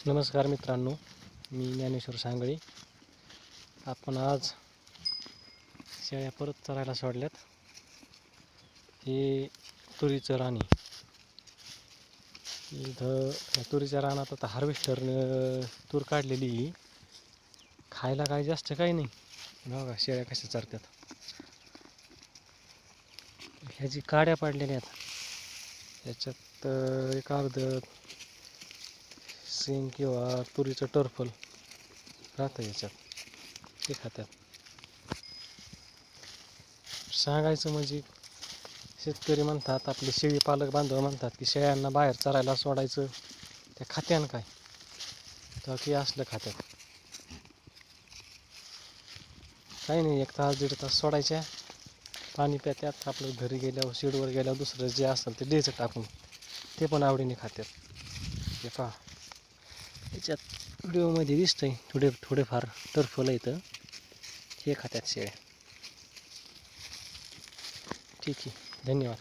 नमस्कार मित्रांनो, मी ज्ञानेश्वर सांगळे. आपण आज शेळ्या परत चरायला सोडल्यात. हे तुरीचं रान आहे. इथं या तुरीच्या रानात आता हार्वेस्टरनं तूर काढलेली. खायला काही जास्त काही नाही. बघा शेळ्या कशा चरतात. ह्याची काड्या पाडलेल्या आहेत. याच्यात एक अर्ध शेंग किंवा तुरीचं टरफल राहतं याच्यात, ते खात्यात. सांगायचं म्हणजे शेतकरी म्हणतात, आपले शेळी पालक बांधव म्हणतात की शेळ्यांना बाहेर चरायला सोडायचं, त्या खात्यान काय तर की असलं खात्यात. काही नाही, 1 तास 1.5 तास सोडायच्या, पाणी प्यात्यात. आपलं घरी गेल्यावर शेडवर गेल्यावर दुसरं जे असेल ते द्यायचं टाकून, ते पण आवडीने खात्यात. हे पहा, याच्यात व्हिडिओमध्ये दिसतंय थोडेफार टरफल येतं, हे खात्यात शेळ्या. ठीक आहे, धन्यवाद.